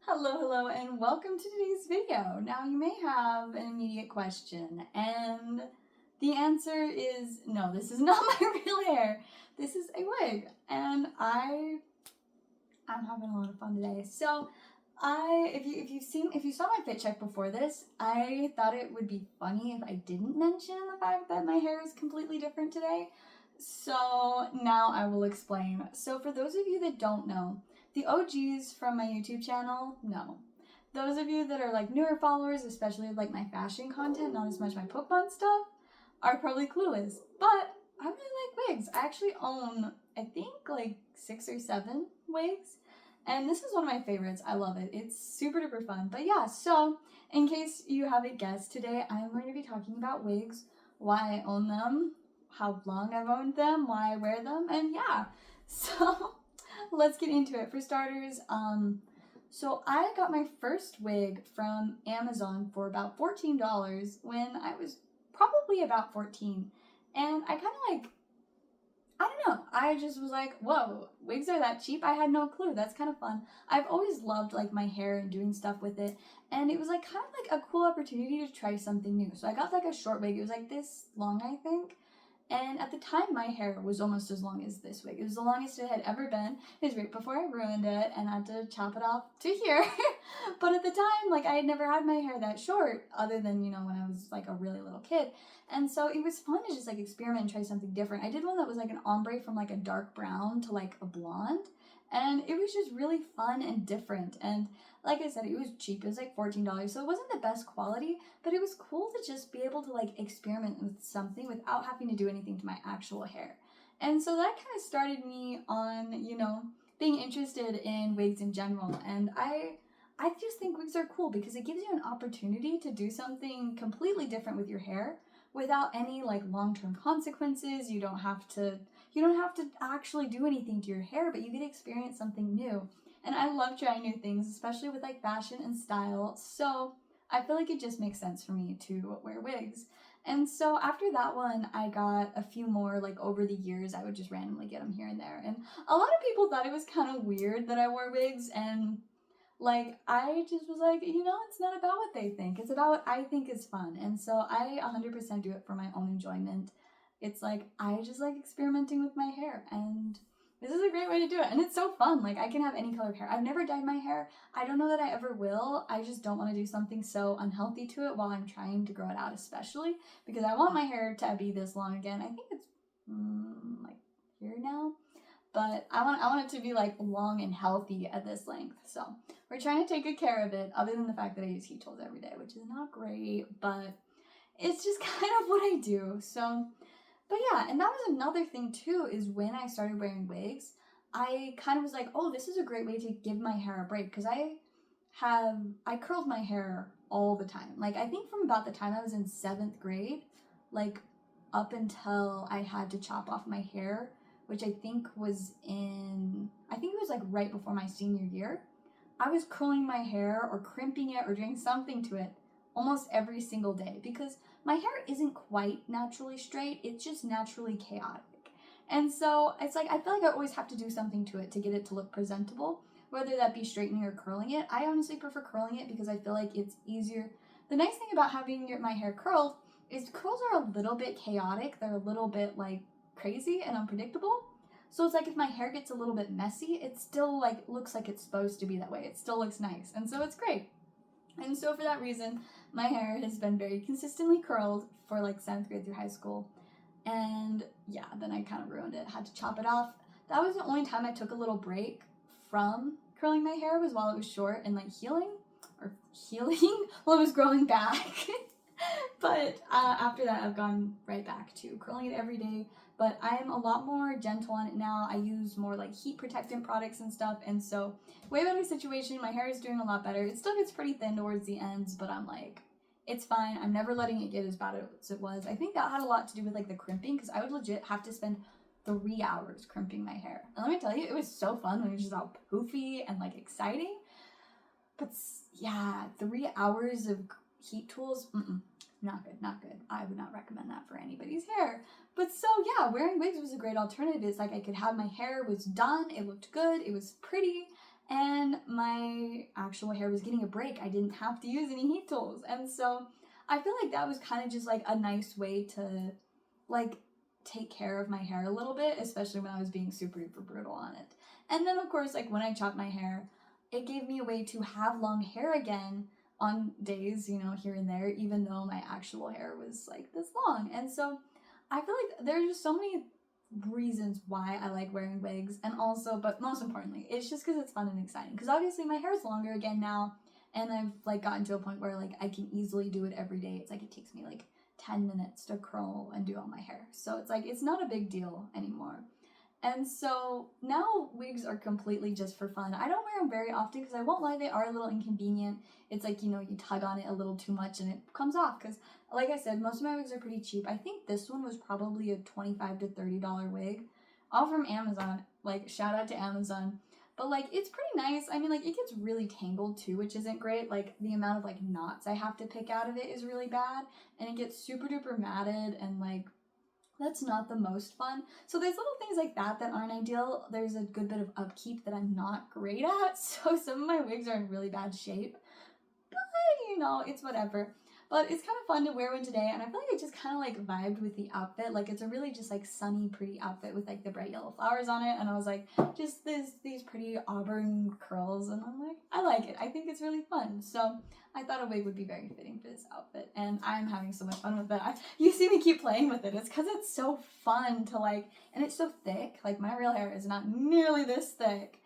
Hello, and welcome to today's video. Now, you may have an immediate question, and the answer is no, this is not my real hair. This is a wig, and I'm having a lot of fun today. So, if you saw my fit check before this, I thought it would be funny if I didn't mention the fact that my hair is completely different today. So now I will explain. So for those of you that don't know, the OGs from my YouTube channel, no. Those of you that are like newer followers, especially like my fashion content, not as much my Pokemon stuff, are probably clueless. But I really like wigs. I actually own, I think, like 6 or 7 wigs. And this is one of my favorites. I love it. It's super duper fun. But yeah, so in case you haven't guessed, today I'm going to be talking about wigs, why I own them, how long I've owned them, why I wear them, and yeah. So let's get into it. For starters, so I got my first wig from Amazon for about $14 when I was probably about 14. And I kind of like, I don't know, I just was like, whoa, wigs are that cheap? I had no clue. That's kind of fun. I've always loved like my hair and doing stuff with it. And it was like kind of like a cool opportunity to try something new. So I got like a short wig. It was like this long, I think. And at the time, my hair was almost as long as this wig. It was the longest it had ever been. It was right before I ruined it and I had to chop it off to here. But at the time, like, I had never had my hair that short other than, you know, when I was like a really little kid. And so it was fun to just like experiment and try something different. I did one that was like an ombre from like a dark brown to like a blonde. And it was just really fun and different. And like I said, it was cheap. It was like $14. So it wasn't the best quality, but it was cool to just be able to like experiment with something without having to do anything to my actual hair. And so that kind of started me on, you know, being interested in wigs in general. And I just think wigs are cool because it gives you an opportunity to do something completely different with your hair without any like long-term consequences. You don't have to actually do anything to your hair, but you get to experience something new. And I love trying new things, especially with like fashion and style. So I feel like it just makes sense for me to wear wigs. And so after that one, I got a few more, like over the years, I would just randomly get them here and there. And a lot of people thought it was kind of weird that I wore wigs, and like, I just was like, you know, it's not about what they think. It's about what I think is fun. And so I 100% do it for my own enjoyment. It's like, I just like experimenting with my hair, and this is a great way to do it. And it's so fun. Like, I can have any color of hair. I've never dyed my hair. I don't know that I ever will. I just don't want to do something so unhealthy to it while I'm trying to grow it out, especially because I want my hair to be this long again. I think it's like here now. But I want it to be like long and healthy at this length. So we're trying to take good care of it, other than the fact that I use heat tools every day, which is not great, but it's just kind of what I do. So, but yeah, and that was another thing too, is when I started wearing wigs, I kind of was like, oh, this is a great way to give my hair a break, because I curled my hair all the time. Like, I think from about the time I was in 7th grade, like up until I had to chop off my hair, which I think it was like right before my senior year, I was curling my hair or crimping it or doing something to it almost every single day, because my hair isn't quite naturally straight, it's just naturally chaotic. And so it's like, I feel like I always have to do something to it to get it to look presentable, whether that be straightening or curling it. I honestly prefer curling it because I feel like it's easier. The nice thing about having my hair curled is curls are a little bit chaotic, they're a little bit like crazy and unpredictable. So it's like if my hair gets a little bit messy, it still like looks like it's supposed to be that way. It still looks nice. And so it's great. And so for that reason, my hair has been very consistently curled for like 7th grade through high school. And yeah, then I kind of ruined it. Had to chop it off. That was the only time I took a little break from curling my hair, was while it was short and like healing while it was growing back. But after that, I've gone right back to curling it every day. But I'm a lot more gentle on it now. I use more like heat protectant products and stuff. And so way better situation. My hair is doing a lot better. It still gets pretty thin towards the ends, but I'm like, it's fine. I'm never letting it get as bad as it was. I think that had a lot to do with like the crimping, because I would legit have to spend 3 hours crimping my hair. And let me tell you, it was so fun when it was just all poofy and like exciting. But yeah, 3 hours of heat tools, not good. I would not recommend that for anybody's hair. But so yeah, wearing wigs was a great alternative. It's like I could have my hair was done, it looked good, it was pretty, and my actual hair was getting a break. I didn't have to use any heat tools. And so I feel like that was kind of just like a nice way to like take care of my hair a little bit, especially when I was being super duper brutal on it. And then of course, like when I chopped my hair, it gave me a way to have long hair again on days, you know, here and there, even though my actual hair was like this long. And so I feel like there are just so many reasons why I like wearing wigs, and also, but most importantly, it's just because it's fun and exciting. Because obviously my hair is longer again now, and I've like gotten to a point where like I can easily do it every day. It's like it takes me like 10 minutes to curl and do all my hair. So it's like, it's not a big deal anymore. And so now wigs are completely just for fun. I don't wear them very often because I won't lie, they are a little inconvenient. It's like, you know, you tug on it a little too much and it comes off because, like I said, most of my wigs are pretty cheap. I think this one was probably a $25 to $30 wig, all from Amazon. Like, shout out to Amazon. But like, it's pretty nice. I mean, like, it gets really tangled too, which isn't great. Like, the amount of like knots I have to pick out of it is really bad, and it gets super duper matted, and like, that's not the most fun. So there's little things like that that aren't ideal. There's a good bit of upkeep that I'm not great at. So some of my wigs are in really bad shape, but you know, it's whatever. But it's kind of fun to wear one today, and I feel like I just kind of like vibed with the outfit. Like, it's a really just like sunny, pretty outfit with like the bright yellow flowers on it, and I was like, just these pretty auburn curls, and I'm like, I like it. I think it's really fun. So I thought a wig would be very fitting for this outfit, and I'm having so much fun with it. You see me keep playing with it. It's because it's so fun to like, and it's so thick. Like, my real hair is not nearly this thick.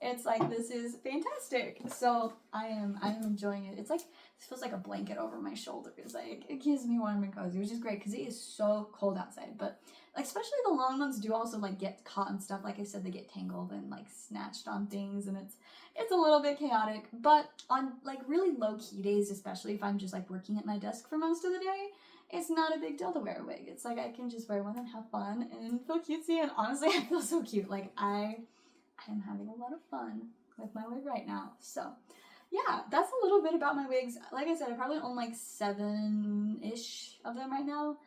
It's like, this is fantastic. So I'm enjoying it. It's like, this feels like a blanket over my shoulders. Like, it keeps me warm and cozy, which is great because it is so cold outside. But like, especially the long ones do also like get caught and stuff. Like I said, they get tangled and like snatched on things, and it's a little bit chaotic. But on like really low key days, especially if I'm just like working at my desk for most of the day, it's not a big deal to wear a wig. It's like, I can just wear one and have fun and feel cutesy, and honestly, I feel so cute. Like, I am having a lot of fun with my wig right now. So yeah, that's a little bit about my wigs. Like I said, I probably own like 7-ish of them right now.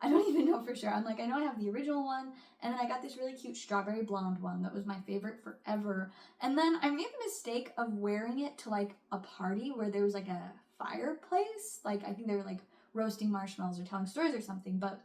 I don't even know for sure. I'm like, I know I have the original one, and then I got this really cute strawberry blonde one that was my favorite forever. And then I made the mistake of wearing it to like a party where there was like a fireplace. Like, I think they were like roasting marshmallows or telling stories or something, but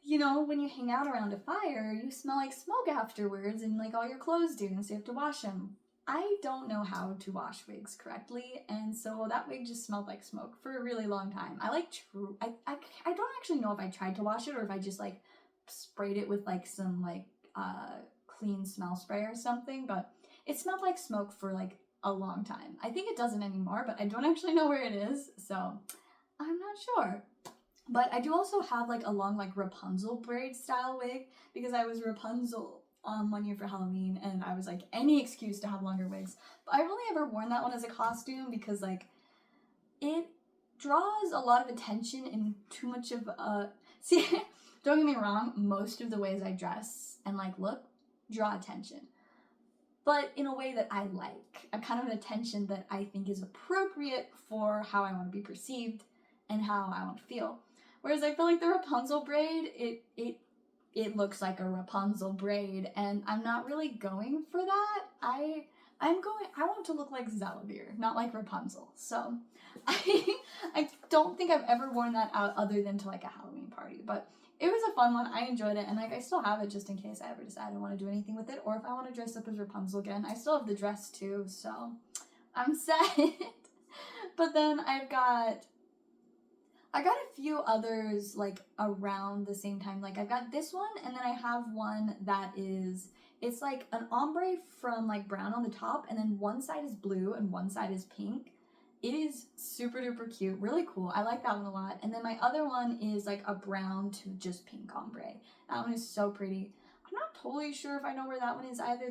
you know, when you hang out around a fire, you smell like smoke afterwards, and like all your clothes do, and so you have to wash them. I don't know how to wash wigs correctly, and so that wig just smelled like smoke for a really long time. I don't actually know if I tried to wash it or if I just like sprayed it with like some like clean smell spray or something, but it smelled like smoke for like a long time. I think it doesn't anymore, but I don't actually know where it is, so I'm not sure. But I do also have like a long like Rapunzel braid style wig because I was Rapunzel one year for Halloween, and I was like, any excuse to have longer wigs. But I've only ever worn that one as a costume because like it draws a lot of attention and too much of see, don't get me wrong, most of the ways I dress and like look draw attention, but in a way that I like, a kind of an attention that I think is appropriate for how I want to be perceived and how I want to feel. Whereas I feel like the Rapunzel braid, it looks like a Rapunzel braid, and I'm not really going for that. I want to look like Zelivir, not like Rapunzel. So I don't think I've ever worn that out other than to like a Halloween party, but it was a fun one. I enjoyed it, and like I still have it just in case I ever decide I want to do anything with it, or if I want to dress up as Rapunzel again. I still have the dress too, so I'm set. But then I got a few others like around the same time. Like, I've got this one, and then I have one that it's like an ombre from like brown on the top, and then one side is blue and one side is pink. It is super duper cute, really cool. I like that one a lot. And then my other one is like a brown to just pink ombre. That one is so pretty. I'm not totally sure if I know where that one is either.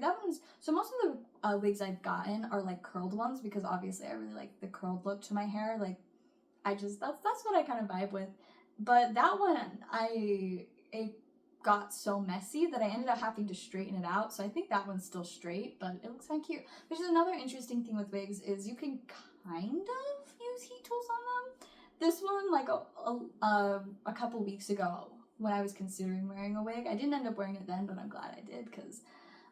So most of the wigs I've gotten are like curled ones because obviously I really like the curled look to my hair. Like, that's what I kind of vibe with. But that one, it got so messy that I ended up having to straighten it out. So I think that one's still straight, but it looks kind of cute. Which is another interesting thing with wigs is you can kind of use heat tools on them. This one, like a couple weeks ago when I was considering wearing a wig, I didn't end up wearing it then, but I'm glad I did because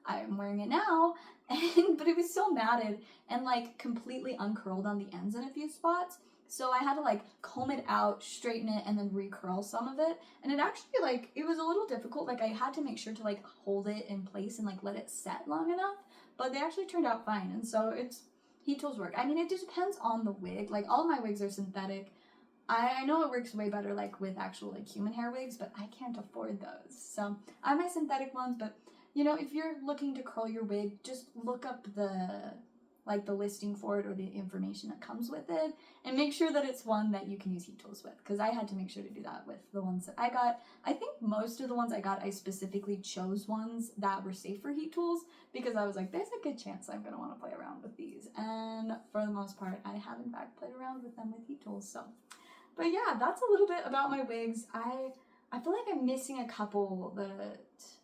I'm wearing it now, and but it was so matted and like completely uncurled on the ends in a few spots. So I had to like comb it out, straighten it, and then recurl some of it. And it actually like, it was a little difficult. Like I had to make sure to like hold it in place and like let it set long enough, but they actually turned out fine. And so it's heat tools work. I mean, it just depends on the wig. Like all of my wigs are synthetic. I know it works way better like with actual like human hair wigs, but I can't afford those. So I have my synthetic ones, but you know, if you're looking to curl your wig, just look up the listing for it or the information that comes with it, and make sure that it's one that you can use heat tools with, because I had to make sure to do that with the ones that I got. I think most of the ones I got, I specifically chose ones that were safe for heat tools, because I was like, there's a good chance I'm going to want to play around with these, and for the most part, I have in fact played around with them with heat tools. So, but yeah, that's a little bit about my wigs. I feel like I'm missing a couple that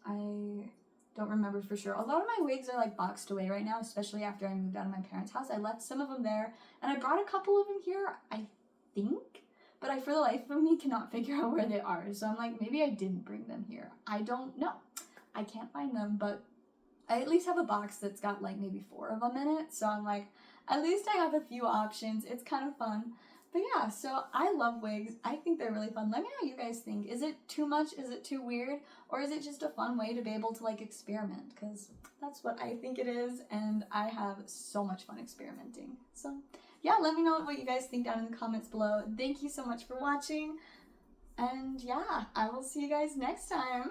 I don't remember for sure. A lot of my wigs are like boxed away right now, especially after I moved out of my parents' house. I left some of them there, and I brought a couple of them here, I think, but I for the life of me cannot figure out where they are. So I'm like, maybe I didn't bring them here. I don't know. I can't find them, but I at least have a box that's got like maybe 4 of them in it. So I'm like, at least I have a few options. It's kind of fun. But yeah, so I love wigs. I think they're really fun. Let me know what you guys think. Is it too much? Is it too weird? Or is it just a fun way to be able to like experiment? Because that's what I think it is, and I have so much fun experimenting. So yeah, let me know what you guys think down in the comments below. Thank you so much for watching. And yeah, I will see you guys next time.